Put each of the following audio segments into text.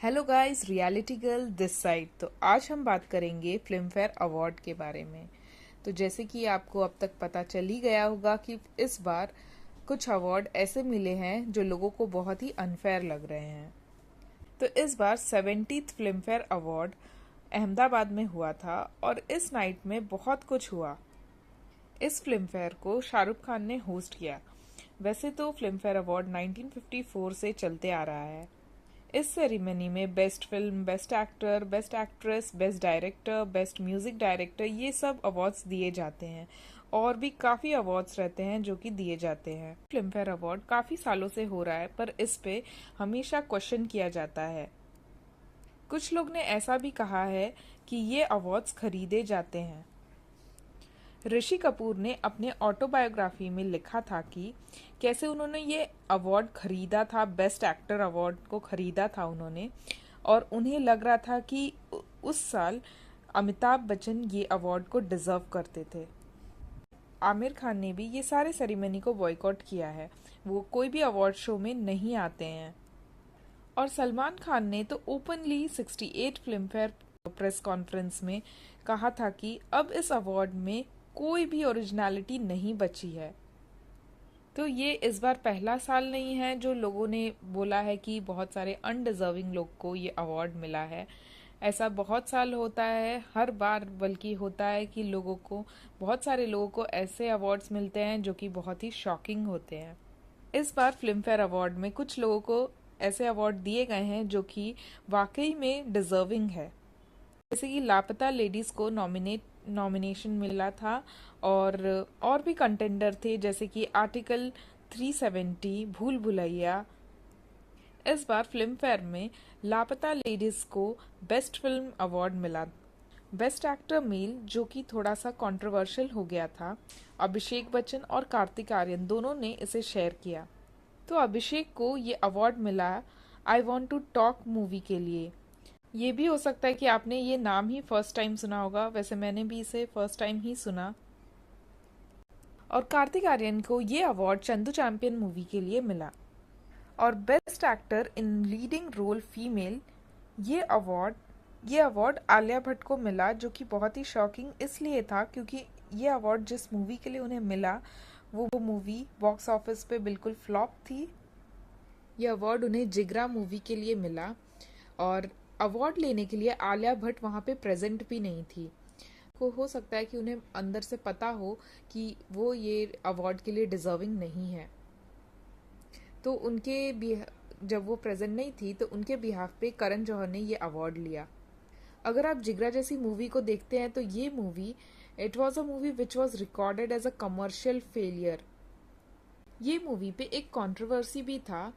Hello guys, reality girl this side. तो आज हम बात करेंगे फिल्म फेयर अवार्ड के बारे में। तो जैसे कि आपको अब तक पता चल ही गया होगा कि इस बार कुछ अवार्ड ऐसे मिले हैं जो लोगों को बहुत ही अनफेयर लग रहे हैं। तो इस बार 70th film fair award Ahmedabad में हुआ था और इस नाइट में बहुत कुछ हुआ। इस फिल्म फेयर को शाहरुख खान ने होस्ट किया। वैसे तो फिल्म फेयर अवार्ड 1954 से चलते आ रहा है। इस सेरेमनी में best film, best actor, best actress, best director, best music director, ये सब अवार्ड्स दिए जाते हैं और भी काफ़ी अवार्ड्स रहते हैं जो कि दिए जाते हैं। फिल्म फेयर अवार्ड काफ़ी सालों से हो रहा है पर इस पे हमेशा क्वेश्चन किया जाता है। कुछ लोग ने ऐसा भी कहा है कि ये अवार्ड्स खरीदे जाते हैं। ऋषि कपूर ने अपने ऑटोबायोग्राफी में लिखा था कि कैसे उन्होंने ये अवार्ड खरीदा था, बेस्ट एक्टर अवार्ड को खरीदा था उन्होंने, और उन्हें लग रहा था कि उस साल अमिताभ बच्चन ये अवार्ड को डिजर्व करते थे। आमिर खान ने भी ये सारे सेरेमनी को बॉयकॉट किया है, वो कोई भी अवार्ड शो में नहीं आते हैं। और सलमान खान ने तो openly 68 film fair press conference में कहा था कि अब इस अवार्ड में कोई भी ओरिजिनलिटी नहीं बची है। तो ये इस बार पहला साल नहीं है जो लोगों ने बोला है कि बहुत सारे अनडिजर्विंग लोग को ये अवार्ड मिला है। ऐसा बहुत साल होता है, हर बार बल्कि होता है कि लोगों को, बहुत सारे लोगों को ऐसे अवार्ड्स मिलते हैं जो कि बहुत ही शॉकिंग होते हैं। इस बार फिल्म फेयर अवार्ड में कुछ लोगों को ऐसे अवार्ड दिए गए हैं जो कि वाकई में डिजर्विंग है। जैसे कि लापता लेडीज को नॉमिनेशन मिला था और भी कंटेंडर थे जैसे कि आर्टिकल 370, भूल भुलैया। इस बार फिल्म फेयर में लापता लेडीज को बेस्ट फिल्म अवार्ड मिला। बेस्ट एक्टर मेल, जो कि थोड़ा सा कंट्रोवर्शियल हो गया था, अभिषेक बच्चन और कार्तिक आर्यन दोनों ने इसे शेयर किया। तो अभिषेक को ये अवार्ड मिला I want to talk movie के लिए। ये भी हो सकता है कि आपने ये नाम ही फर्स्ट टाइम सुना होगा, वैसे मैंने भी इसे फर्स्ट टाइम ही सुना। और कार्तिक आर्यन को ये अवार्ड चंदू चैंपियन मूवी के लिए मिला। और best actor in leading role female, ये अवार्ड आलिया भट्ट को मिला, जो कि बहुत ही शॉकिंग इसलिए था क्योंकि ये अवार्ड जिस मूवी के लिए उन्हें मिला वो मूवी बॉक्स ऑफिस पे बिल्कुल फ्लॉप थी। ये अवार्ड उन्हें जिगरा मूवी के लिए मिला और अवार्ड लेने के लिए आलिया भट्ट वहाँ पे प्रेजेंट भी नहीं थी। को हो सकता है कि उन्हें अंदर से पता हो कि वो ये अवार्ड के लिए डिजर्विंग नहीं है, तो जब वो प्रेजेंट नहीं थी तो उनके बिहाफ पे करण जौहर ने ये अवार्ड लिया। अगर आप जिगरा जैसी मूवी को देखते हैं तो ये movie, it was a movie which was recorded as a commercial failure. ये मूवी पे एक कंट्रोवर्सी भी था।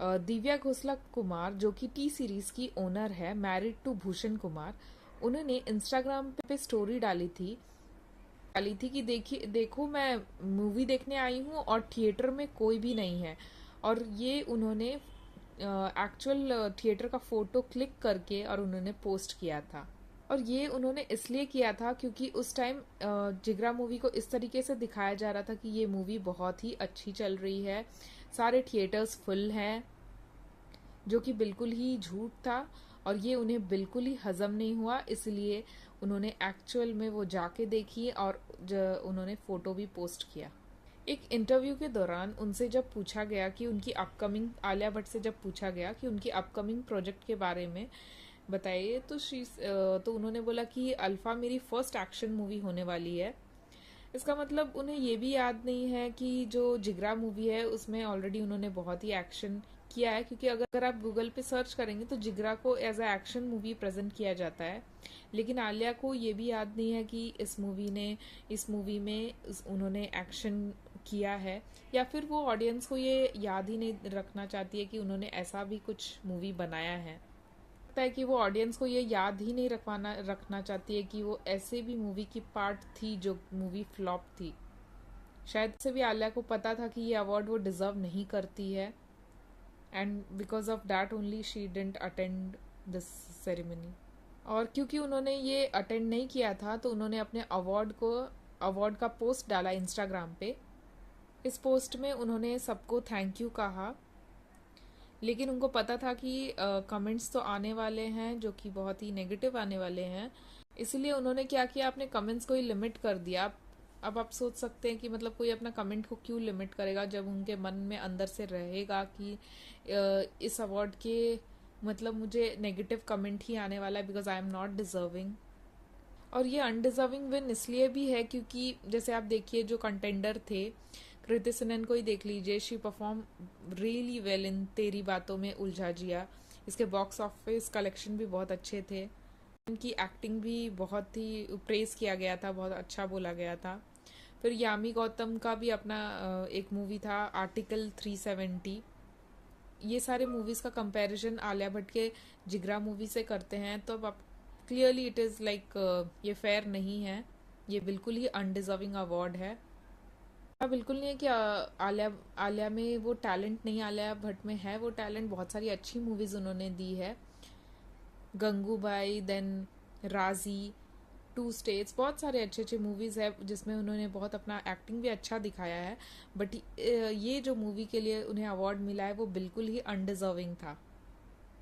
दिव्या घोषला कुमार, जो कि टी सीरीज की ओनर है, मैरिड टू भूषण कुमार, उन्होंने इंस्टाग्राम पे स्टोरी डाली थी कि देखो मैं मूवी देखने आई हूँ और थिएटर में कोई भी नहीं है। और ये उन्होंने एक्चुअल थिएटर का फोटो क्लिक करके और उन्होंने पोस्ट किया था। और ये उन्होंने इसलिए किया था क्योंकि उस टाइम जिगरा मूवी को इस तरीके से दिखाया जा रहा था कि ये मूवी बहुत ही अच्छी चल रही है, सारे थिएटर्स फुल हैं, जो कि बिल्कुल ही झूठ था। और ये उन्हें बिल्कुल ही हजम नहीं हुआ, इसलिए उन्होंने एक्चुअल में वो जाके देखी और उन्होंने फोटो भी पोस्ट किया। एक इंटरव्यू के दौरान उनसे जब पूछा गया कि उनकी अपकमिंग, आलिया भट्ट से जब पूछा गया कि उनकी अपकमिंग प्रोजेक्ट के बारे में बताइए, तो उन्होंने बोला कि अल्फा मेरी फर्स्ट एक्शन मूवी होने वाली है। इसका मतलब उन्हें ये भी याद नहीं है कि जो जिगरा मूवी है उसमें ऑलरेडी उन्होंने बहुत ही एक्शन किया है, क्योंकि अगर आप गूगल पे सर्च करेंगे तो जिगरा को as a action movie present किया जाता है। लेकिन आलिया को ये भी याद नहीं है कि इस मूवी में उन्होंने एक्शन किया है, या फिर वो ऑडियंस को ये याद ही नहीं रखना चाहती है कि उन्होंने ऐसा भी कुछ मूवी बनाया है। लगता है कि वो ऑडियंस को ये याद ही नहीं रखना चाहती है कि वो ऐसे भी मूवी की पार्ट थी जो मूवी फ्लॉप थी। शायद से भी आलिया को पता था कि ये अवार्ड वो डिजर्व नहीं करती है, and because of that only she didn't attend this ceremony. और क्योंकि उन्होंने ये अटेंड नहीं किया था तो उन्होंने अपने अवार्ड का पोस्ट डाला इंस्टाग्राम पे। इस पोस्ट में उन्होंने सबको थैंक यू कहा लेकिन उनको पता था कि कमेंट्स तो आने वाले हैं जो कि बहुत ही नेगेटिव आने वाले हैं, इसलिए उन्होंने क्या किया, अपने कमेंट्स को ही लिमिट कर दिया। अब आप सोच सकते हैं कि मतलब कोई अपना कमेंट को क्यों लिमिट करेगा जब उनके मन में अंदर से रहेगा कि इस अवार्ड के मतलब मुझे नेगेटिव कमेंट ही आने वाला है because I am not deserving. और ये अनडिजर्विंग विन इसलिए भी है क्योंकि जैसे आप देखिए जो कंटेंडर थे, कृति सेनन को ही देख लीजिए, she perform really well in तेरी बातों में उलझा जिया। इसके बॉक्स ऑफिस कलेक्शन भी बहुत अच्छे थे, उनकी एक्टिंग भी बहुत ही प्रेज किया गया था, बहुत अच्छा बोला गया था। फिर यामी गौतम का भी अपना एक मूवी था आर्टिकल 370। ये सारे मूवीज का कंपैरिजन आलिया भट्ट के जिगरा मूवी से करते हैं तो अब क्लियरली इट इज़ लाइक ये फेयर नहीं है, ये बिल्कुल ही अनडिजर्विंग अवार्ड है। बिल्कुल नहीं है कि आलिया आलिया में वो टैलेंट नहीं, आलिया भट्ट में है वो टैलेंट, बहुत सारी अच्छी मूवीज उन्होंने दी है। गंगूबाई, देन राजी, टू स्टेट्स, बहुत सारे अच्छे अच्छे मूवीज है जिसमें उन्होंने बहुत अपना एक्टिंग भी अच्छा दिखाया है। बट ये जो मूवी के लिए उन्हें अवार्ड मिला है वो बिल्कुल ही अनडिजर्विंग था।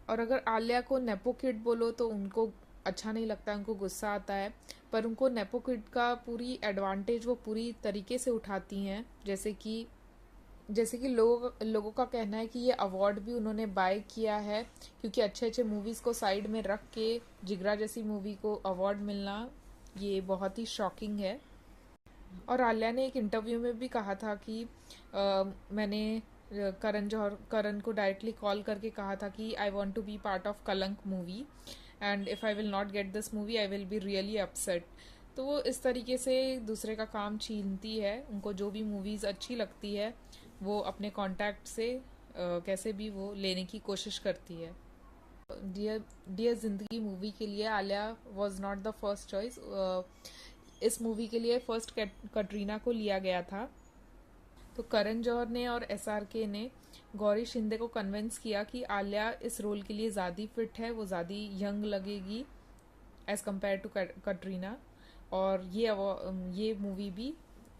और अगर आलिया को नेपो किड बोलो तो उनको अच्छा नहीं लगता, उनको गुस्सा आता है, पर उनको नेपो किड का पूरी एडवांटेज वो पूरी तरीके से उठाती हैं। जैसे कि लोगों का कहना है कि ये अवार्ड भी उन्होंने बाय किया है क्योंकि अच्छे अच्छे मूवीज को साइड में रख के जिगरा जैसी मूवी को अवार्ड मिलना ये बहुत ही शॉकिंग है। और आलिया ने एक इंटरव्यू में भी कहा था कि मैंने करण को डायरेक्टली कॉल करके कहा था कि I want to be part of Kalank movie and if I will not get this movie I will be really upset. तो वो इस तरीके से दूसरे का काम छीनती है, उनको जो भी मूवीज़ अच्छी लगती है वो अपने कॉन्टैक्ट से कैसे भी वो लेने की कोशिश करती है। डियर डियर जिंदगी मूवी के लिए Alia was not the first choice. इस मूवी के लिए फर्स्ट कटरीना को लिया गया था। तो करण जौहर ने और SRK ने गौरी शिंदे को कन्विंस किया कि आलिया इस रोल के लिए ज़्यादा फिट है, वो ज़्यादा यंग लगेगी एज कम्पेयर टू कटरीना, और ये मूवी भी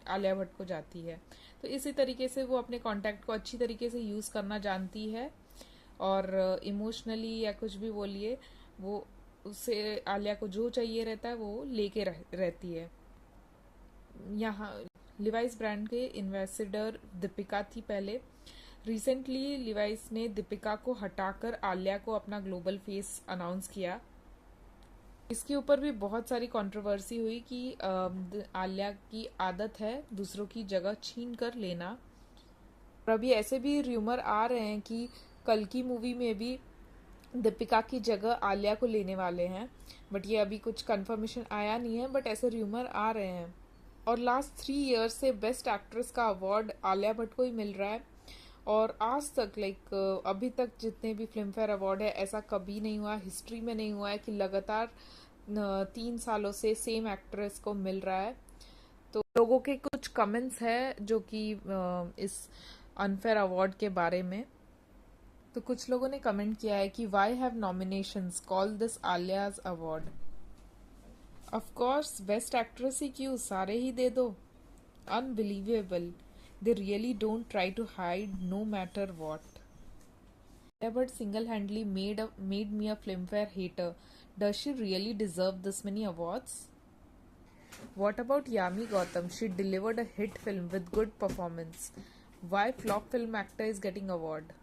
आलिया भट्ट को जाती है। तो इसी तरीके से वो अपने कॉन्टैक्ट को अच्छी तरीके से यूज़ करना जानती है और इमोशनली या कुछ भी बोलिए वो उससे आलिया को जो चाहिए रहता है वो लेके रहती है। यहाँ लिवाइस ब्रांड के इन्वेस्टर दीपिका थी पहले। रिसेंटली लिवाइस ने दीपिका को हटाकर आलिया को अपना ग्लोबल फेस अनाउंस किया। इसके ऊपर भी बहुत सारी कंट्रोवर्सी हुई कि आलिया की आदत है दूसरों की जगह छीन कर लेना। और अभी ऐसे भी र्यूमर आ रहे हैं कि कल की मूवी में भी दीपिका की जगह आलिया को लेने वाले हैं, बट ये अभी कुछ कंफर्मेशन आया नहीं है, बट ऐसे र्यूमर आ रहे हैं। और लास्ट 3 ईयर्स से बेस्ट एक्ट्रेस का अवार्ड आलिया भट्ट को ही मिल रहा है। और आज तक अभी तक जितने भी फिल्म फेयर अवार्ड है ऐसा कभी नहीं हुआ, हिस्ट्री में नहीं हुआ है कि लगातार 3 सालों से सेम एक्ट्रेस को मिल रहा है। तो लोगों के कुछ कमेंट्स है जो कि इस अनफेयर अवार्ड के बारे में। तो कुछ लोगों ने कमेंट किया है कि why have nominations, call this Alia's award. Of course best actress ही क्यों, सारे ही दे दो। Unbelievable, they really don't try to hide no matter what. But single-handedly made me a filmfare hater. Does she really deserve this many awards? What about Yami Gautam? She delivered a hit film with good performance. Why flop film actor is getting award?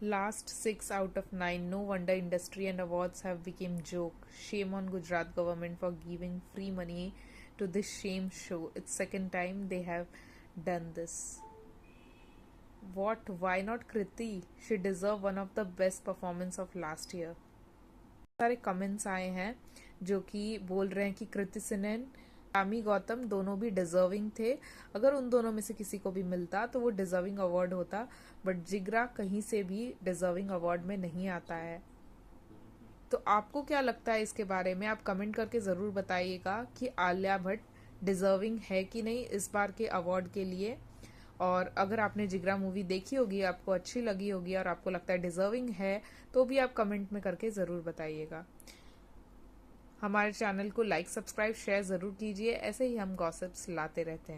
Last 6 out of 9. No wonder industry and awards have become joke. Shame on Gujarat government for giving free money to this shame show. It's second time they have done this. What? Why not Kriti? She deserve one of the best performance of last year. सारे comments आए हैं जो कि बोल रहे हैं कि कृति सेनन, यामी गौतम दोनों भी डिजर्विंग थे। अगर उन दोनों में से किसी को भी मिलता तो वो डिजर्विंग अवार्ड होता, बट जिगरा कहीं से भी डिजर्विंग अवार्ड में नहीं आता है। तो आपको क्या लगता है इसके बारे में? आप कमेंट करके ज़रूर बताइएगा कि आलिया भट्ट डिजर्विंग है कि नहीं इस बार के अवार्ड के लिए। और अगर आपने जिगरा मूवी देखी होगी, आपको अच्छी लगी होगी और आपको लगता है डिजर्विंग है, तो भी आप कमेंट में करके ज़रूर बताइएगा। हमारे चैनल को लाइक, सब्सक्राइब, शेयर ज़रूर कीजिए। ऐसे ही हम गॉसिप्स लाते रहते हैं।